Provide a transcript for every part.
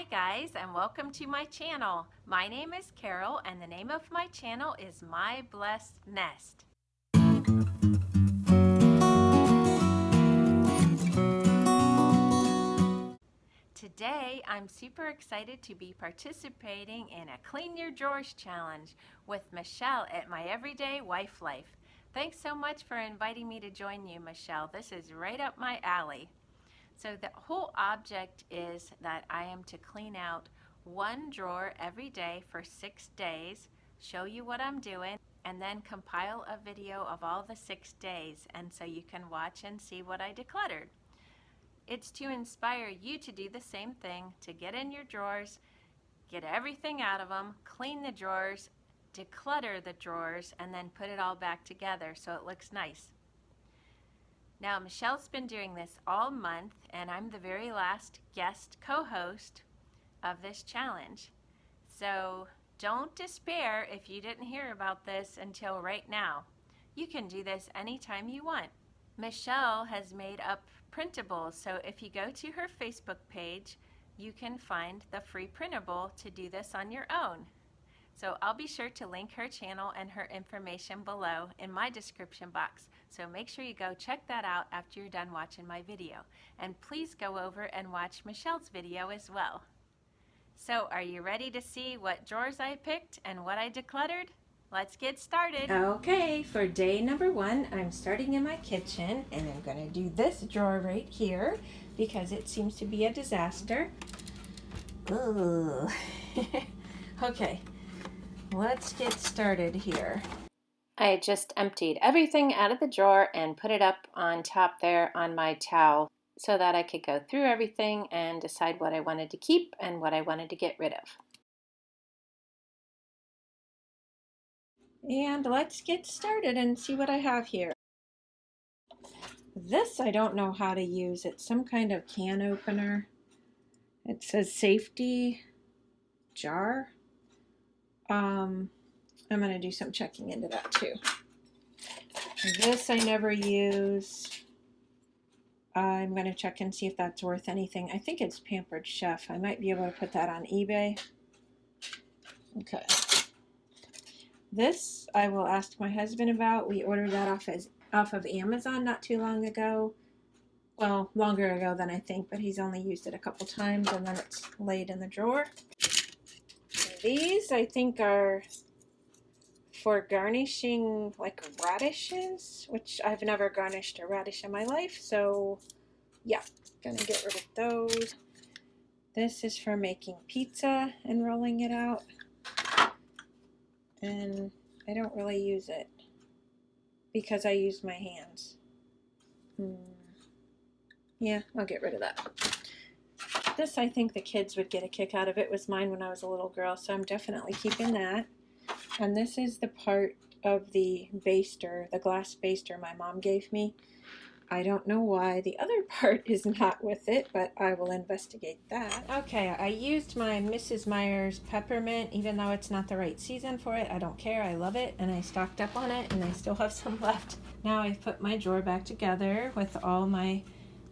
Hi guys, and welcome to my channel. My name is Carol and the name of my channel is My Blessed Nest. Today I'm super excited to be participating in a Clean Your Drawers challenge with Michelle at MyEveryDayWifeLife. Thanks so much for inviting me to join you, Michelle. This is right up my alley. So the whole object is that I am to clean out one drawer every day for 6 days, show you what I'm doing, and then compile a video of all the 6 days, and so you can watch and see what I decluttered. It's to inspire you to do the same thing, to get in your drawers, get everything out of them, clean the drawers, declutter the drawers, and then put it all back together so it looks nice. Now, Michelle's been doing this all month, and I'm the very last guest co-host of this challenge. So don't despair if you didn't hear about this until right now. You can do this anytime you want. Michelle has made up printables, so if you go to her Facebook page, you can find the free printable to do this on your own. So I'll be sure to link her channel and her information below in my description box. So make sure you go check that out after you're done watching my video. And please go over and watch Michelle's video as well. So are you ready to see what drawers I picked and what I decluttered? Let's get started. Okay, for day number 1, I'm starting in my kitchen and I'm going to do this drawer right here because it seems to be a disaster. Ooh. Okay. Let's get started here. I just emptied everything out of the drawer and put it up on top there on my towel so that I could go through everything and decide what I wanted to keep and what I wanted to get rid of. And let's get started and see what I have here. This I don't know how to use. It's some kind of can opener. It says safety jar. I'm going to do some checking into that too. This I never use. I'm going to check and see if that's worth anything. I think it's Pampered Chef. I might be able to put that on eBay. Okay. This I will ask my husband about. We ordered that off of Amazon not too long ago. Well, longer ago than I think, but he's only used it a couple times and then it's laid in the drawer. These I think are for garnishing like radishes, which I've never garnished a radish in my life, so yeah, gonna get rid of those. This is for making pizza and rolling it out, and I don't really use it because I use my hands. Yeah, I'll get rid of that. This I think the kids would get a kick out of. It was mine when I was a little girl, so I'm definitely keeping that. And this is the part of the baster, the glass baster my mom gave me. I don't know why the other part is not with it, but I will investigate that. Okay, I used my Mrs. Meyer's peppermint, even though it's not the right season for it. I don't care, I love it, and I stocked up on it, and I still have some left. Now I've put my drawer back together with all my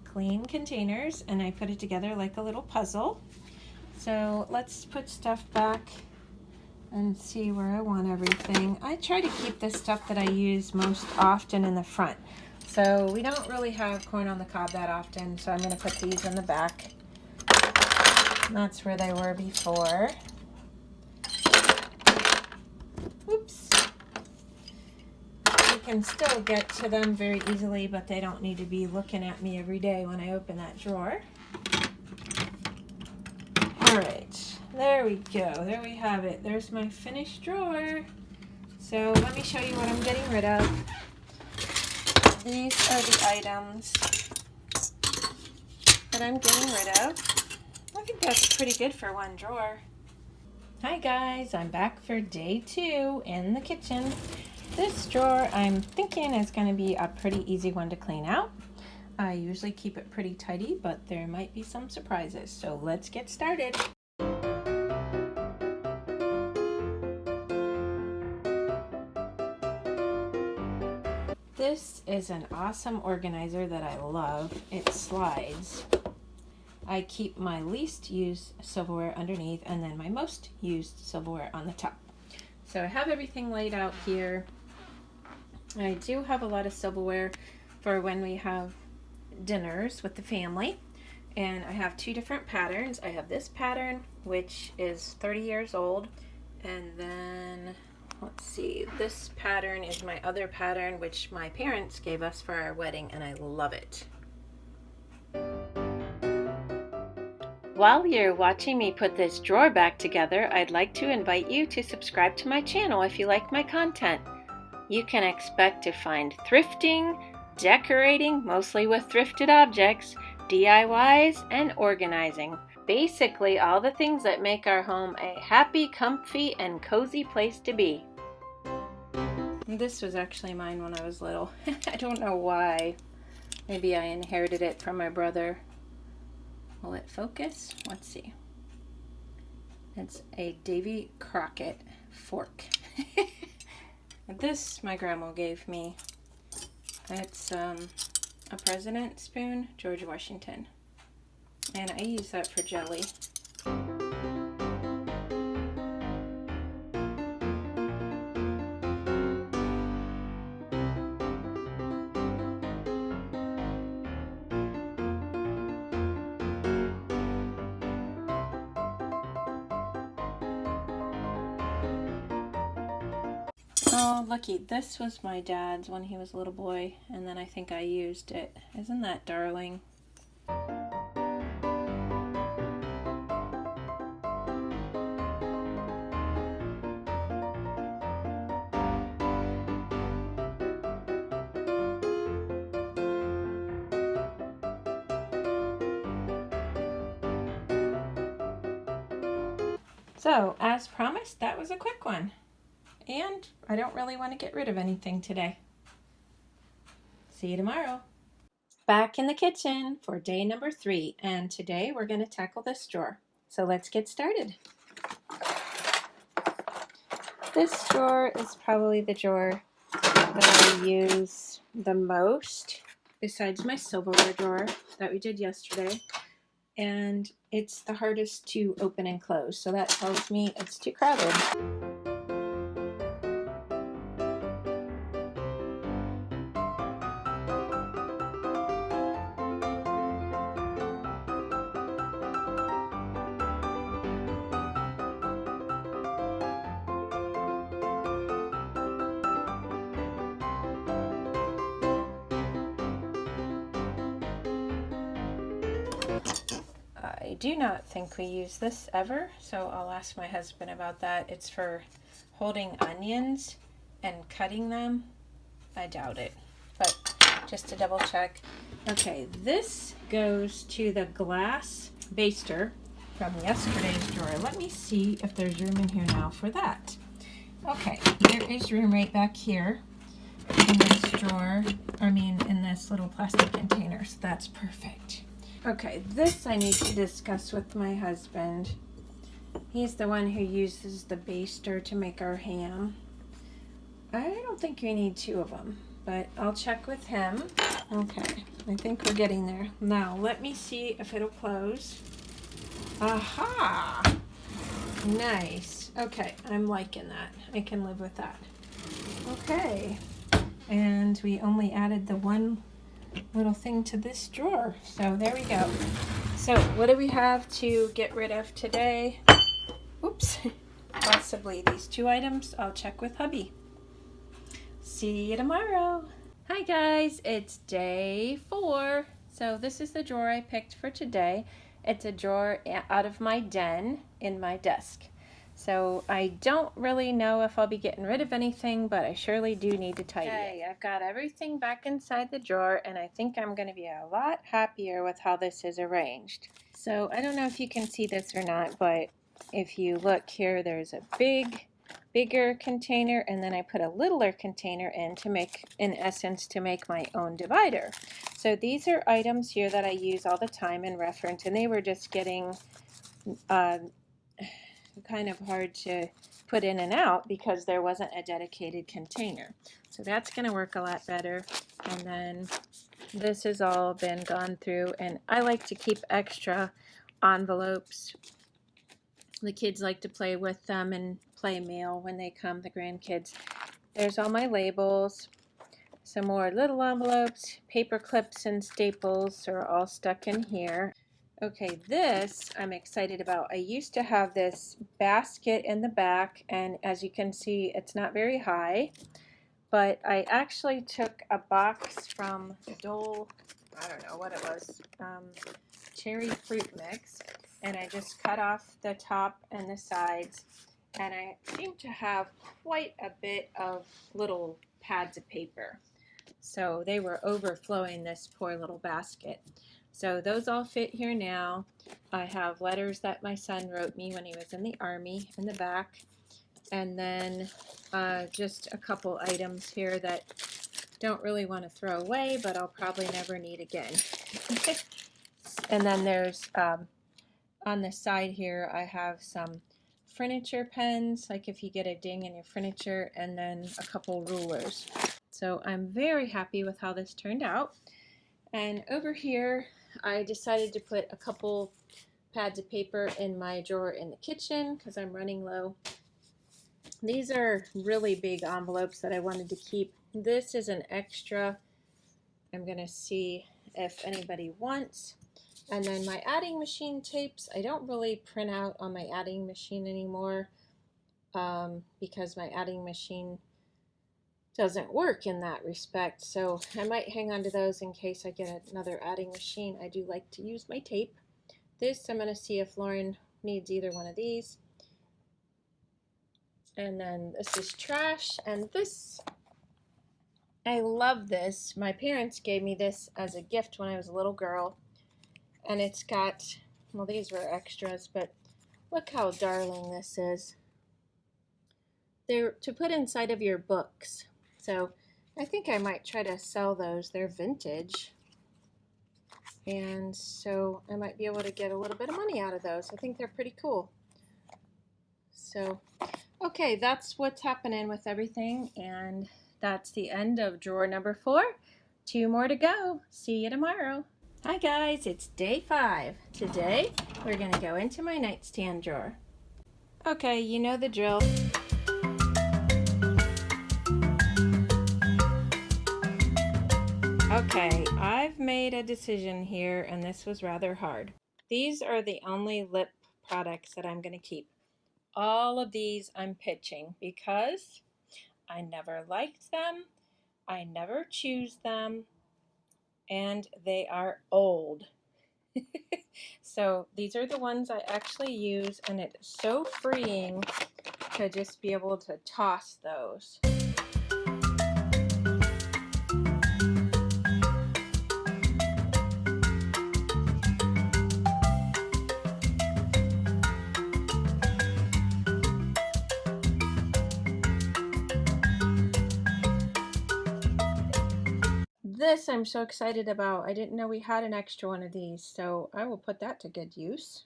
clean containers, and I put it together like a little puzzle. So let's put stuff back and see where I want everything. I try to keep the stuff that I use most often in the front. So we don't really have corn on the cob that often, so I'm going to put these in the back. That's where they were before. Oops. You can still get to them very easily, but they don't need to be looking at me every day when I open that drawer. Alright, there we go. There we have it. There's my finished drawer. So let me show you what I'm getting rid of. These are the items that I'm getting rid of. I think that's pretty good for one drawer. Hi guys, I'm back for day 2 in the kitchen. This drawer I'm thinking is going to be a pretty easy one to clean out. I usually keep it pretty tidy, but there might be some surprises, so let's get started. This is an awesome organizer that I love. It slides. I keep my least used silverware underneath and then my most used silverware on the top. So I have everything laid out here. I do have a lot of silverware for when we have dinners with the family. And I have two different patterns. I have this pattern, which is 30 years old. And then, let's see, this pattern is my other pattern, which my parents gave us for our wedding, and I love it. While you're watching me put this drawer back together, I'd like to invite you to subscribe to my channel if you like my content. You can expect to find thrifting, decorating, mostly with thrifted objects, DIYs, and organizing. Basically, all the things that make our home a happy, comfy, and cozy place to be. This was actually mine when I was little. I don't know why. Maybe I inherited it from my brother. Will it focus? Let's see. It's a Davy Crockett fork. This my grandma gave me. It's a president spoon, George Washington. And I use that for jelly. Oh, lucky. This was my dad's when he was a little boy, and then I think I used it. Isn't that darling? So, as promised, that was a quick one. And I don't really want to get rid of anything today. See you tomorrow. Back in the kitchen for day number 3, and today we're going to tackle this drawer. So let's get started. This drawer is probably the drawer that I use the most, besides my silverware drawer that we did yesterday. And it's the hardest to open and close, so that tells me it's too crowded. I do not think we use this ever, so I'll ask my husband about that. It's for holding onions and cutting them. I doubt it, but just to double check. Okay, this goes to the glass baster from yesterday's drawer. Let me see if there's room in here now for that. Okay, there is room right back here in this drawer, in this little plastic container, so that's perfect. Okay, this I need to discuss with my husband. He's the one who uses the baster to make our ham. I don't think we need 2 of them, but I'll check with him. Okay, I think we're getting there. Now, let me see if it'll close. Aha! Nice. Okay, I'm liking that. I can live with that. Okay, and we only added the one little thing to this drawer, so there we go. So what do we have to get rid of today? Oops, possibly these 2 items. I'll check with hubby. See you tomorrow. Hi guys, it's day 4. So this is the drawer I picked for today. It's a drawer out of my den in my desk. So I don't really know if I'll be getting rid of anything, but I surely do need to tidy it. I've got everything back inside the drawer, and I think I'm going to be a lot happier with how this is arranged. So I don't know if you can see this or not, but if you look here, there's a bigger container, and then I put a littler container in to make, in essence, to make my own divider. So these are items here that I use all the time in reference, and they were just getting kind of hard to put in and out because there wasn't a dedicated container. So that's going to work a lot better. And then this has all been gone through, and I like to keep extra envelopes. The kids like to play with them and play mail when they come, the grandkids. There's all my labels. Some more little envelopes, paper clips and staples are all stuck in here. Okay, this I'm excited about. I used to have this basket in the back, and as you can see, it's not very high, but I actually took a box from Dole, I don't know what it was, cherry fruit mix, and I just cut off the top and the sides, and I seem to have quite a bit of little pads of paper. So they were overflowing this poor little basket. So those all fit here now. I have letters that my son wrote me when he was in the Army in the back. And then just a couple items here that don't really want to throw away, but I'll probably never need again. And then there's, on the side here, I have some furniture pens, like if you get a ding in your furniture, and then a couple rulers. So I'm very happy with how this turned out. And over here, I decided to put a couple pads of paper in my drawer in the kitchen because I'm running low. These are really big envelopes that I wanted to keep. This is an extra. I'm going to see if anybody wants. And then my adding machine tapes. I don't really print out on my adding machine anymore because my adding machine doesn't work in that respect, so I might hang on to those in case I get another adding machine. I do like to use my tape. This, I'm going to see if Lauren needs either one of these. And then this is trash, and this, I love this. My parents gave me this as a gift when I was a little girl, and it's got, well, these were extras, but look how darling this is. They're to put inside of your books. So I think I might try to sell those. They're vintage. And so I might be able to get a little bit of money out of those. I think they're pretty cool. So, okay, that's what's happening with everything. And that's the end of drawer number 4. 2 more to go. See you tomorrow. Hi guys, it's day 5. Today we're going to go into my nightstand drawer. Okay, you know the drill. Okay, I've made a decision here, and this was rather hard. These are the only lip products that I'm going to keep. All of these I'm pitching because I never liked them, I never choose them, and they are old. So these are the ones I actually use, and it's so freeing to just be able to toss those. This I'm so excited about. I didn't know we had an extra one of these, so I will put that to good use.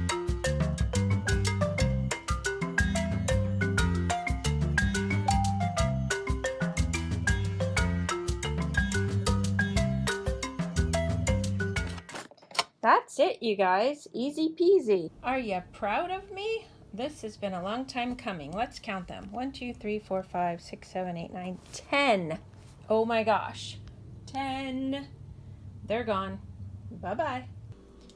That's it, you guys. Easy peasy. Are you proud of me? This has been a long time coming. Let's count them. 1, 2, 3, 4, 5, 6, 7, 8, 9, 10. Oh my gosh. 10. They're gone. Bye-bye.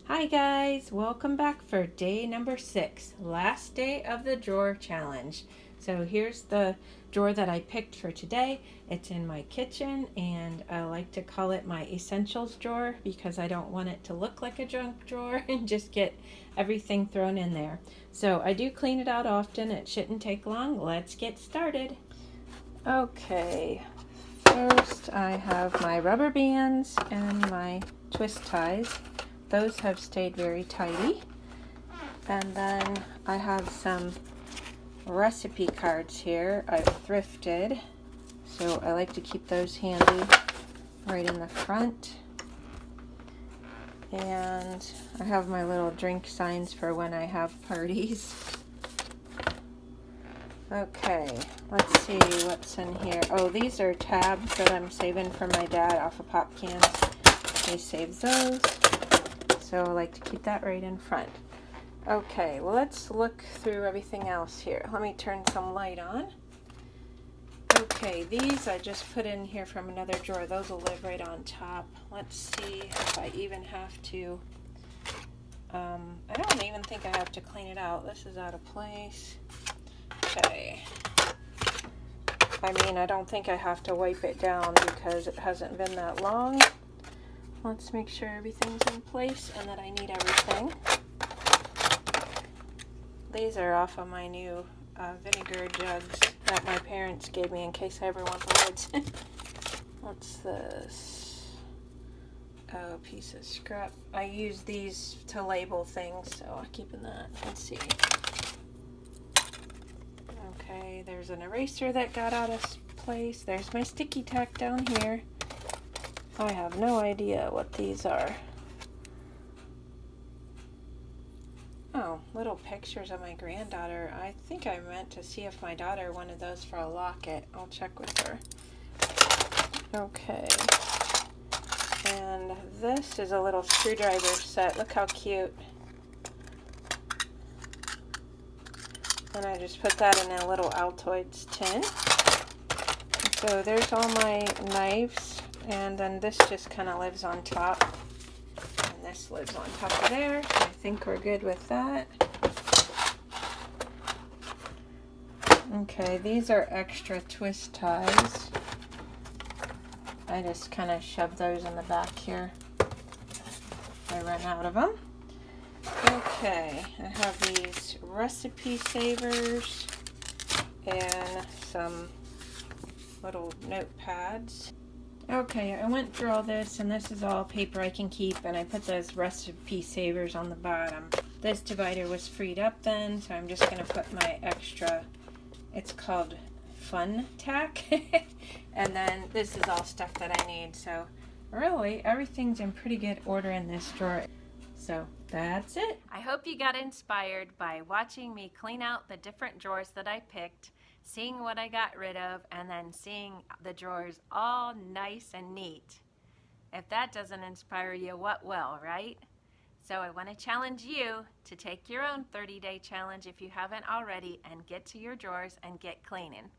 Hi guys. Welcome back for day number 6. Last day of the drawer challenge. So here's the drawer that I picked for today. It's in my kitchen, and I like to call it my essentials drawer because I don't want it to look like a junk drawer and just get everything thrown in there. So I do clean it out often. It shouldn't take long. Let's get started. Okay. First, I have my rubber bands and my twist ties. Those have stayed very tidy. And then I have some recipe cards here I've thrifted, so I like to keep those handy right in the front. And I have my little drink signs for when I have parties. Okay, let's see what's in here. Oh, these are tabs that I'm saving for my dad off of pop cans. me save those. So I like to keep that right in front. Okay, well, let's look through everything else here. Let me turn some light on. Okay, these I just put in here from another drawer. Those will live right on top. Let's see if I even have to, I don't even think I have to clean it out. This is out of place. Okay. I mean, I don't think I have to wipe it down because it hasn't been that long. Let's make sure everything's in place and that I need everything. These are off of my new vinegar jugs that my parents gave me in case I ever want the lids. What's this? Oh, a piece of scrap. I use these to label things, so I'm keeping that. Let's see. Okay, there's an eraser that got out of place. There's my sticky tack down here. I have no idea what these are. Oh, little pictures of my granddaughter. I think I meant to see if my daughter wanted those for a locket. I'll check with her. Okay. And this is a little screwdriver set. Look how cute. And I just put that in a little Altoids tin. So there's all my knives. And then this just kind of lives on top. And this lives on top of there. So I think we're good with that. Okay, these are extra twist ties. I just kind of shove those in the back here. I ran out of them. Okay, I have these recipe savers and some little notepads. Okay, I went through all this, and this is all paper I can keep, and I put those recipe savers on the bottom. This divider was freed up then, so I'm just going to put my extra, it's called Fun Tack, and then this is all stuff that I need, so really everything's in pretty good order in this drawer. So that's it. I hope you got inspired by watching me clean out the different drawers that I picked, seeing what I got rid of, and then seeing the drawers all nice and neat. If that doesn't inspire you, what will, right? So I want to challenge you to take your own 30-day challenge if you haven't already and get to your drawers and get cleaning.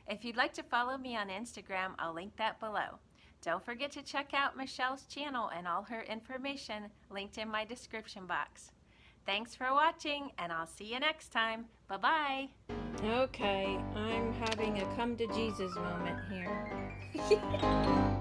If you'd like to follow me on Instagram, I'll link that below. Don't forget to check out Michelle's channel and all her information linked in my description box. Thanks for watching, and I'll see you next time. Bye-bye. Okay, I'm having a come to Jesus moment here.